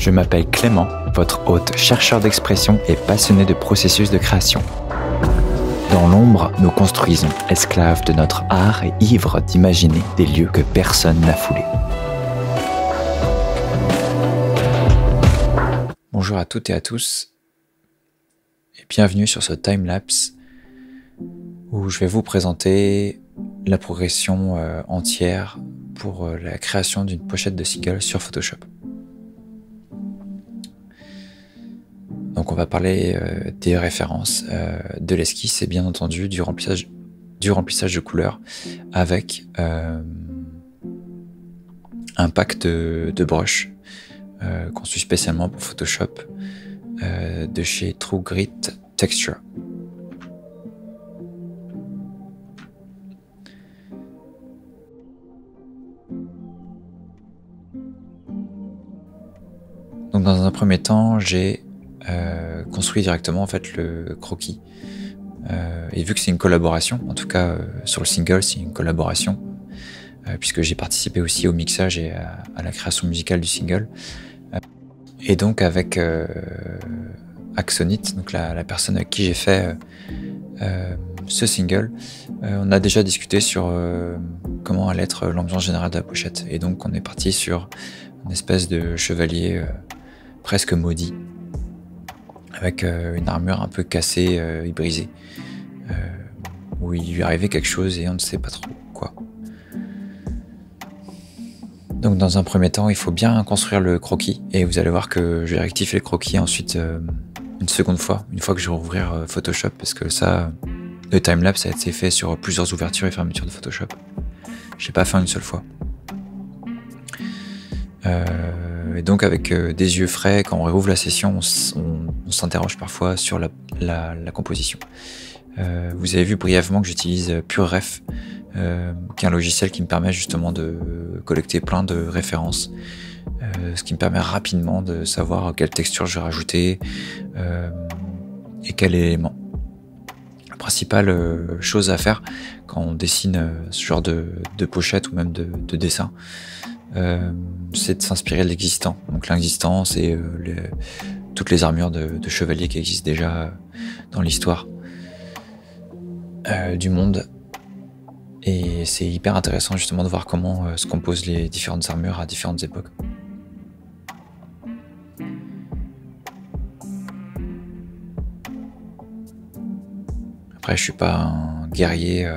Je m'appelle Clément, votre hôte, chercheur d'expression et passionné de processus de création. Dans l'ombre, nous construisons, esclaves de notre art et ivres d'imaginer des lieux que personne n'a foulés. Bonjour à toutes et à tous, et bienvenue sur ce timelapse où je vais vous présenter la progression entière pour la création d'une pochette de single sur Photoshop. Donc on va parler des références, de l'esquisse et bien entendu du remplissage de couleurs avec un pack de brushes conçu spécialement pour Photoshop de chez True Grit Texture. Donc dans un premier temps, j'ai construit directement en fait le croquis. Et vu que c'est une collaboration, en tout cas sur le single, c'est une collaboration, puisque j'ai participé aussi au mixage et à la création musicale du single. Et donc avec Axonite, donc la personne avec qui j'ai fait ce single, on a déjà discuté sur comment allait être l'ambiance générale de la pochette. Et donc on est parti sur une espèce de chevalier presque maudit, avec une armure un peu cassée et brisée, où il lui arrivait quelque chose et on ne sait pas trop quoi. Donc dans un premier temps, il faut bien construire le croquis, et vous allez voir que je vais rectifier le croquis ensuite une seconde fois, une fois que je vais rouvrir Photoshop, parce que ça, le timelapse a été fait sur plusieurs ouvertures et fermetures de Photoshop. Je n'ai pas fait une seule fois. Et donc avec des yeux frais, quand on rouvre la session, on s'interroge parfois sur la composition. Vous avez vu brièvement que j'utilise PureRef, qui est un logiciel qui me permet justement de collecter plein de références, ce qui me permet rapidement de savoir quelle texture je vais rajouter et quel élément. La principale chose à faire quand on dessine ce genre de pochette ou même de dessin, c'est de s'inspirer de l'existant. Donc l'existant, c'est toutes les armures de chevaliers qui existent déjà dans l'histoire du monde. Et c'est hyper intéressant justement de voir comment se composent les différentes armures à différentes époques. Après, je suis pas un guerrier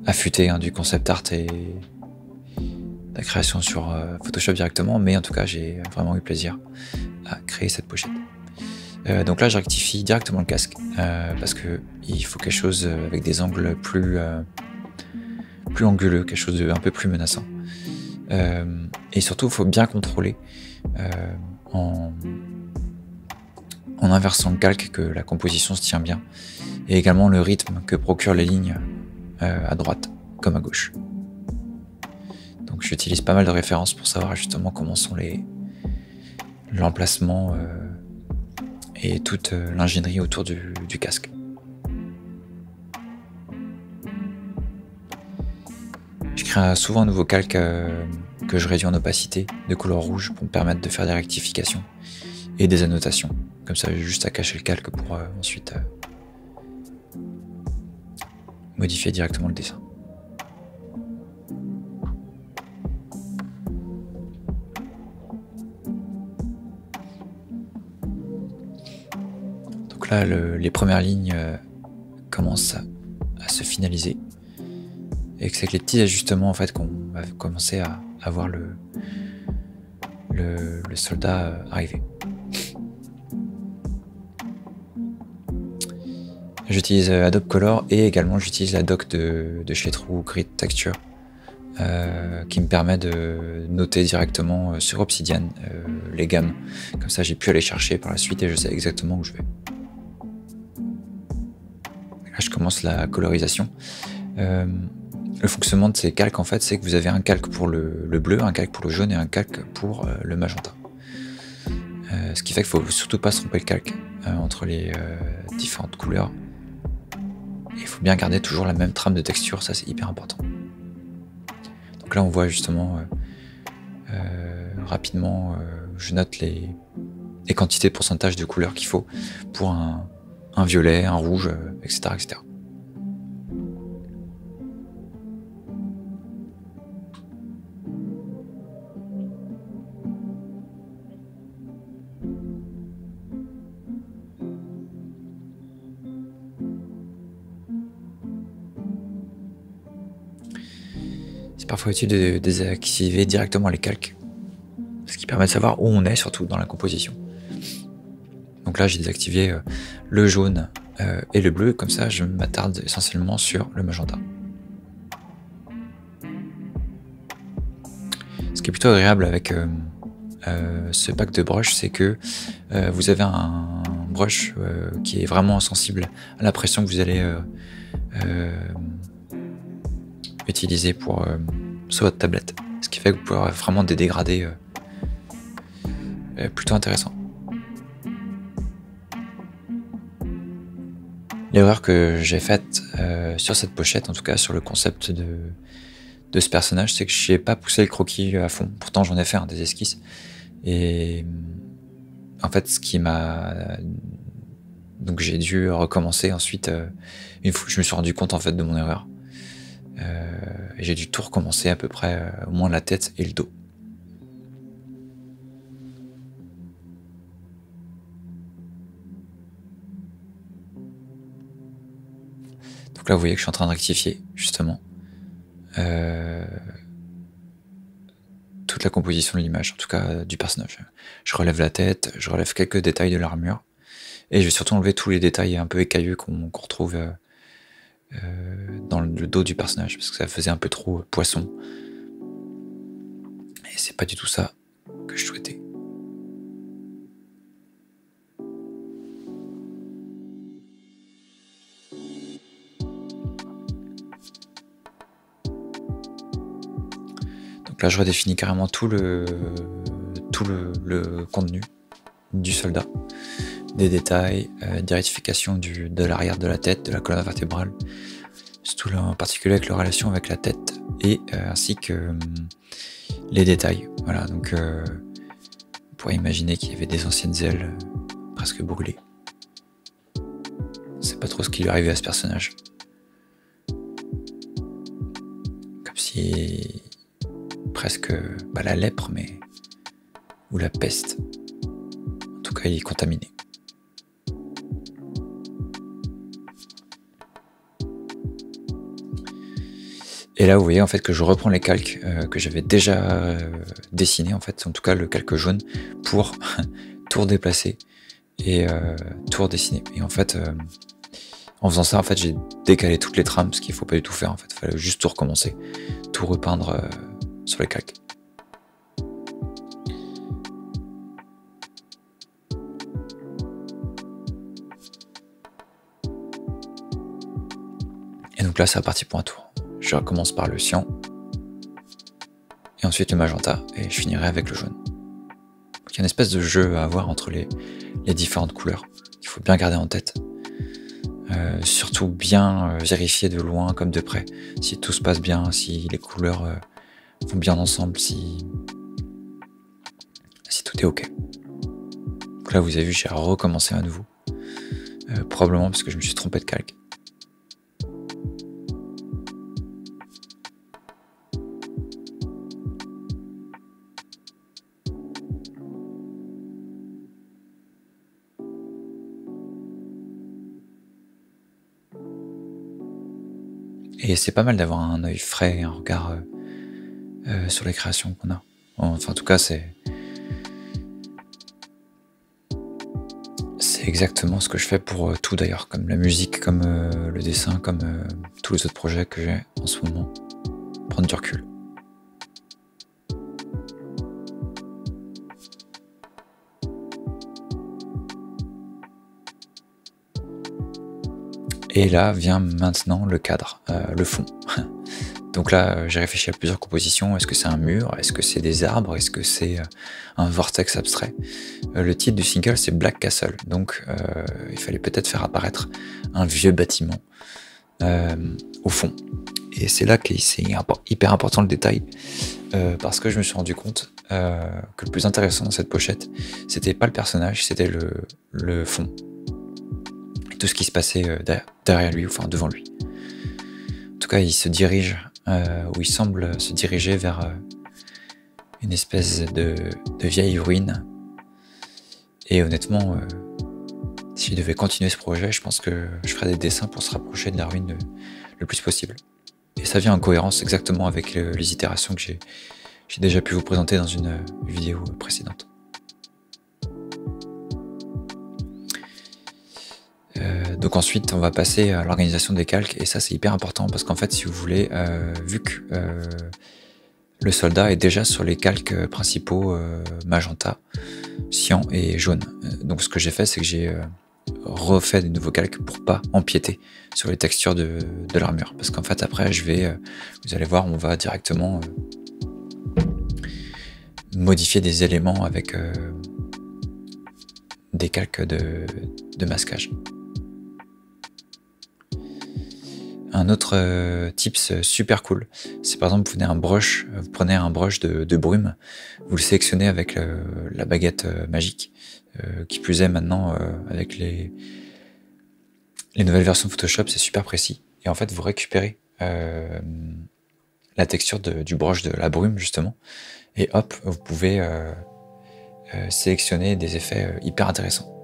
affûté du concept art et la création sur Photoshop directement, mais en tout cas j'ai vraiment eu plaisir à créer cette pochette. Donc là je rectifie directement le casque parce que il faut quelque chose avec des angles plus anguleux, quelque chose de un peu plus menaçant, et surtout il faut bien contrôler en inversant le calque que la composition se tient bien, et également le rythme que procurent les lignes à droite comme à gauche. Donc j'utilise pas mal de références pour savoir justement comment sont l'emplacement et toute l'ingénierie autour du casque. Je crée souvent un nouveau calque que je réduis en opacité de couleur rouge pour me permettre de faire des rectifications et des annotations. Comme ça, j'ai juste à cacher le calque pour ensuite modifier directement le dessin. Donc là, les premières lignes commencent à se finaliser. Et c'est avec les petits ajustements en fait qu'on va commencer à voir le soldat arriver. J'utilise Adobe Color et également j'utilise la doc de chez True Grit Texture qui me permet de noter directement sur Obsidian les gammes. Comme ça j'ai pu aller chercher par la suite et je sais exactement où je vais. Là je commence la colorisation. Le fonctionnement de ces calques en fait, c'est que vous avez un calque pour le bleu, un calque pour le jaune et un calque pour le magenta. Ce qui fait qu'il ne faut surtout pas se tromper le calque entre les différentes couleurs. Il faut bien garder toujours la même trame de texture, ça c'est hyper important. Donc là on voit justement rapidement je note les quantités de pourcentage de couleurs qu'il faut pour un violet, un rouge, etc., etc. C'est parfois utile de désactiver directement les calques, ce qui permet de savoir où on est, surtout dans la composition. Donc là, j'ai désactivé le jaune et le bleu, comme ça je m'attarde essentiellement sur le magenta. Ce qui est plutôt agréable avec ce pack de brush, c'est que vous avez un brush qui est vraiment sensible à la pression que vous allez utiliser sur votre tablette. Ce qui fait que vous pouvez avoir vraiment des dégradés plutôt intéressants. L'erreur que j'ai faite sur cette pochette, en tout cas sur le concept de ce personnage, c'est que je n'ai pas poussé le croquis à fond. Pourtant j'en ai fait des esquisses. Et en fait ce qui m'a... Donc j'ai dû recommencer ensuite, une fois que je me suis rendu compte en fait de mon erreur. Et j'ai dû tout recommencer à peu près, au moins la tête et le dos. Donc là vous voyez que je suis en train de rectifier justement toute la composition de l'image, en tout cas du personnage. Je relève la tête, je relève quelques détails de l'armure, et je vais surtout enlever tous les détails un peu écailleux qu'on retrouve dans le dos du personnage, parce que ça faisait un peu trop poisson. Et c'est pas du tout ça que je souhaitais. Donc là je redéfinis carrément tout le contenu du soldat. Des détails, des rectifications de l'arrière de la tête, de la colonne vertébrale, surtout là, en particulier avec la relation avec la tête, et ainsi que les détails. Voilà, donc on pourrait imaginer qu'il y avait des anciennes ailes presque brûlées. On sait pas trop ce qui lui arrivait à ce personnage. Comme si presque pas la lèpre, mais ou la peste. En tout cas, il est contaminé. Et là, vous voyez en fait que je reprends les calques que j'avais déjà dessinés, en fait, en tout cas le calque jaune, pour tout redéplacer et tout redessiner. Et en fait, en faisant ça, en fait, j'ai décalé toutes les trames, ce qu'il faut pas du tout faire. En fait, il fallait juste tout recommencer, tout repeindre sur les calques. Et donc là, c'est reparti pour un tour. Je recommence par le cyan, et ensuite le magenta, et je finirai avec le jaune. Donc il y a une espèce de jeu à avoir entre les différentes couleurs, qu'il faut bien garder en tête. Surtout bien vérifier de loin comme de près, si tout se passe bien, si les couleurs vont bien ensemble, si tout est ok. Donc là vous avez vu, j'ai recommencé à nouveau, probablement parce que je me suis trompé de calque. Et c'est pas mal d'avoir un œil frais, un regard sur les créations qu'on a. Enfin, en tout cas, c'est exactement ce que je fais pour tout d'ailleurs, comme la musique, comme le dessin, comme tous les autres projets que j'ai en ce moment. Prendre du recul. Et là vient maintenant le cadre, le fond. Donc là, j'ai réfléchi à plusieurs compositions. Est-ce que c'est un mur? Est-ce que c'est des arbres? Est-ce que c'est un vortex abstrait? Le titre du single, c'est Black Castle. Donc il fallait peut-être faire apparaître un vieux bâtiment au fond. Et c'est là que c'est hyper important le détail, parce que je me suis rendu compte que le plus intéressant dans cette pochette, c'était pas le personnage, c'était le fond. Et tout ce qui se passait derrière lui, enfin devant lui. En tout cas, il se dirige, ou il semble se diriger vers une espèce de vieille ruine. Et honnêtement, si je devais continuer ce projet, je pense que je ferais des dessins pour se rapprocher de la ruine le plus possible. Et ça vient en cohérence exactement avec les itérations que j'ai déjà pu vous présenter dans une vidéo précédente. Donc ensuite, on va passer à l'organisation des calques, et ça c'est hyper important parce qu'en fait, si vous voulez, vu que le soldat est déjà sur les calques principaux magenta, cyan et jaune. Donc ce que j'ai fait, c'est que j'ai refait des nouveaux calques pour pas empiéter sur les textures de l'armure, parce qu'en fait après je vais, vous allez voir, on va directement modifier des éléments avec des calques de masquage. Un autre tips super cool, c'est par exemple vous prenez un brush de brume, vous le sélectionnez avec la baguette magique, qui plus est maintenant avec les nouvelles versions de Photoshop, c'est super précis. Et en fait, vous récupérez la texture du brush de la brume justement, et hop, vous pouvez sélectionner des effets hyper intéressants.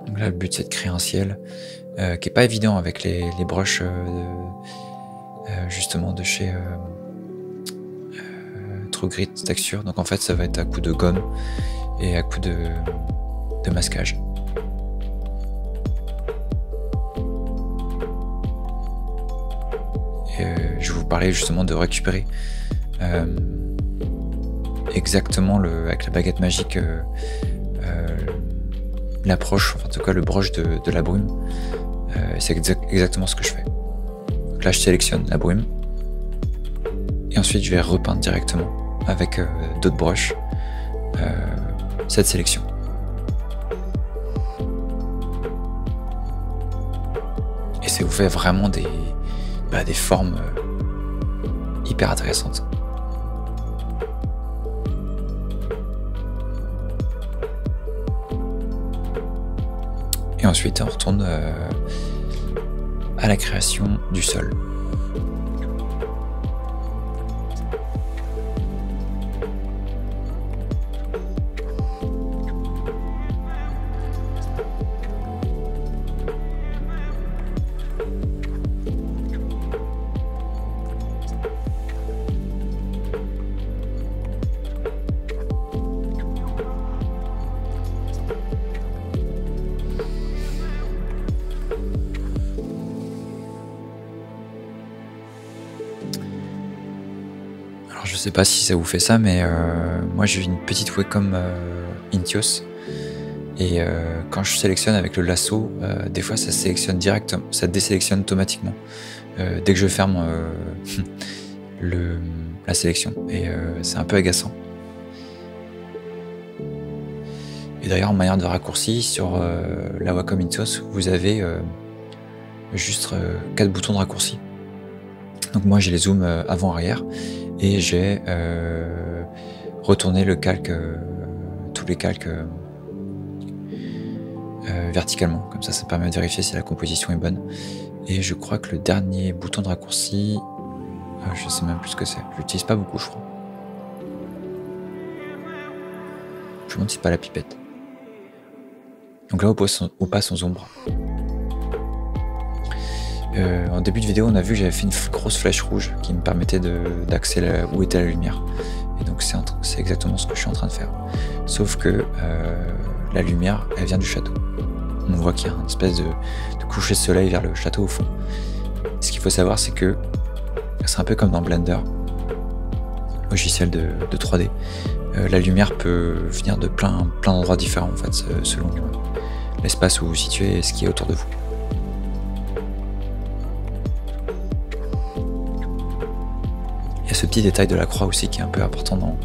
Donc là, le but c'est de créer un ciel qui est pas évident avec les brushes justement de chez True Grit Texture. Donc en fait, ça va être à coup de gomme et à coup de masquage. Et je vous parlais justement de récupérer exactement avec la baguette magique l'approche, enfin en tout cas le brush de la brume. C'est exactement ce que je fais. Donc là je sélectionne la brume et ensuite je vais repeindre directement avec d'autres brushes cette sélection. Et ça vous fait vraiment des formes hyper intéressantes. Et ensuite on retourne à la création du sol. Je sais pas si ça vous fait ça, mais moi j'ai une petite webcam Intios, et quand je sélectionne avec le lasso, des fois ça sélectionne directement, ça désélectionne automatiquement dès que je ferme la sélection, et c'est un peu agaçant. Et d'ailleurs, en manière de raccourci, sur la webcam Intios, vous avez juste 4 boutons de raccourci. Donc moi j'ai les zooms avant-arrière, et j'ai retourné le calque, tous les calques verticalement, comme ça permet de vérifier si la composition est bonne. Et je crois que le dernier bouton de raccourci, je sais même plus ce que c'est, je l'utilise pas beaucoup je crois. Je me demande si c'est pas la pipette. Donc là on passe aux ombres. En début de vidéo, on a vu que j'avais fait une grosse flèche rouge qui me permettait d'axer où était la lumière. Et donc c'est exactement ce que je suis en train de faire. Sauf que la lumière, elle vient du château. On voit qu'il y a une espèce de coucher de soleil vers le château au fond. Ce qu'il faut savoir, c'est que c'est un peu comme dans Blender, logiciel de 3D. La lumière peut venir de plein d'endroits différents en fait, selon l'espace où vous vous situez et ce qui est autour de vous. Il y a ce petit détail de la croix aussi qui est un peu important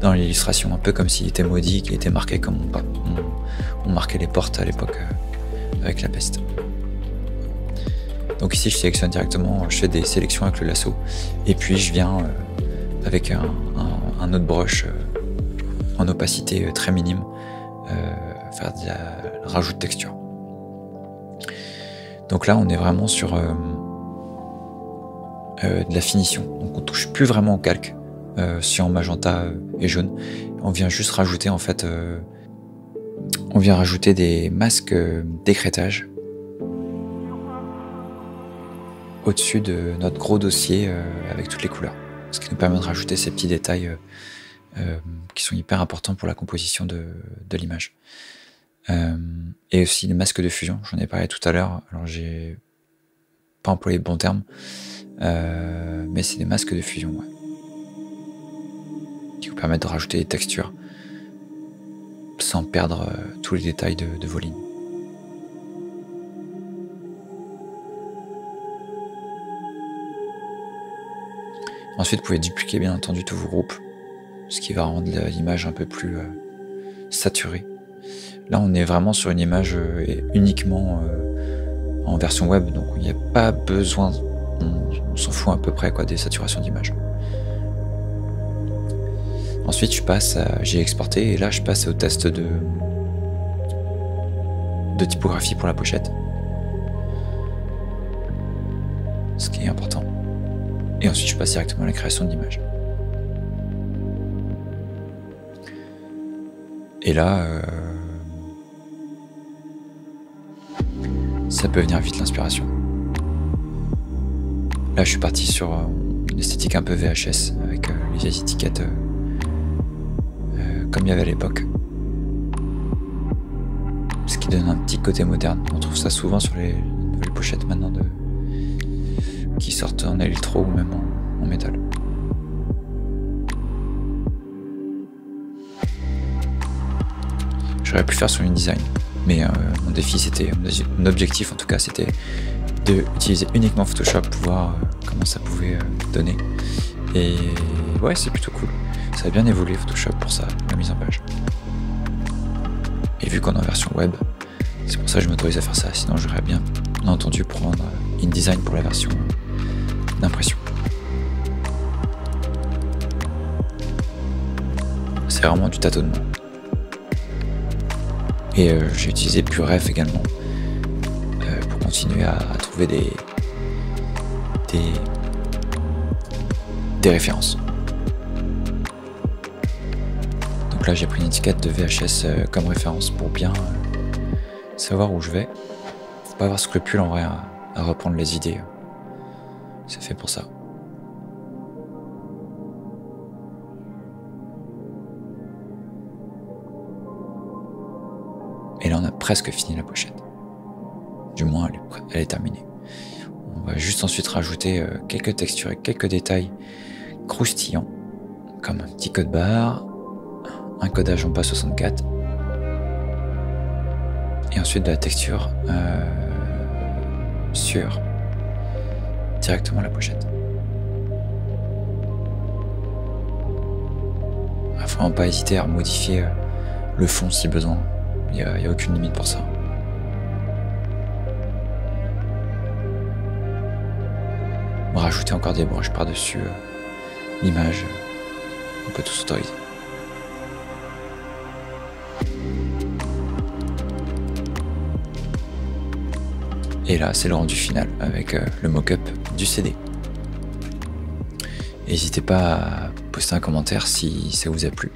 dans l'illustration, un peu comme s'il était maudit, qu'il était marqué comme on marquait les portes à l'époque avec la peste. Donc ici je sélectionne directement, je fais des sélections avec le lasso, et puis je viens avec un autre brush en opacité très minime faire de la rajout de texture. Donc là on est vraiment sur de la finition, donc on touche plus vraiment au calque cyan, magenta et jaune. On vient juste rajouter en fait on vient rajouter des masques d'écrêtage au-dessus de notre gros dossier avec toutes les couleurs, ce qui nous permet de rajouter ces petits détails qui sont hyper importants pour la composition de l'image. Et aussi les masques de fusion, j'en ai parlé tout à l'heure, alors j'ai pas employé le bon terme, mais c'est des masques de fusion, ouais, qui vous permettent de rajouter des textures sans perdre tous les détails de vos lignes. Ensuite, vous pouvez dupliquer bien entendu tous vos groupes, ce qui va rendre l'image un peu plus saturée. Là, on est vraiment sur une image uniquement en version web, donc il n'y a pas besoin, on s'en fout à peu près quoi, des saturations d'image. Ensuite, j'ai exporté, et là, je passe au test de typographie pour la pochette, ce qui est important. Et ensuite, je passe directement à la création de l'image. Et là, ça peut venir vite l'inspiration. Là, je suis parti sur une esthétique un peu VHS, avec les vieilles étiquettes comme il y avait à l'époque. Ce qui donne un petit côté moderne. On trouve ça souvent sur les nouvelles pochettes maintenant qui sortent en électro ou même en métal. J'aurais pu faire sur InDesign, mais mon défi c'était, mon objectif en tout cas c'était d'utiliser uniquement Photoshop pour voir comment ça pouvait donner. Et ouais, c'est plutôt cool. Ça a bien évolué Photoshop pour ça, la mise en page. Et vu qu'on est en version web, c'est pour ça que je m'autorise à faire ça, sinon j'aurais bien entendu prendre InDesign pour la version d'impression. C'est vraiment du tâtonnement. Et j'ai utilisé PureRef également pour continuer à trouver des références. Donc là j'ai pris une étiquette de VHS comme référence pour bien savoir où je vais. Faut pas avoir scrupule en vrai à reprendre les idées. C'est fait pour ça. Et là on a presque fini la pochette. Du moins elle est terminée. On va juste ensuite rajouter quelques textures et quelques détails croustillants, comme un petit code barre, un codage en bas64, et ensuite de la texture sur directement la pochette. Il ne faut vraiment pas hésiter à modifier le fond si besoin. Il n'y a aucune limite pour ça. On va rajouter encore des brushes par-dessus l'image. On peut tout s'autoriser. Et là, c'est le rendu final avec le mock-up du CD. N'hésitez pas à poster un commentaire si ça vous a plu,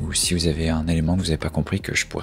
ou si vous avez un élément que vous n'avez pas compris que je pourrais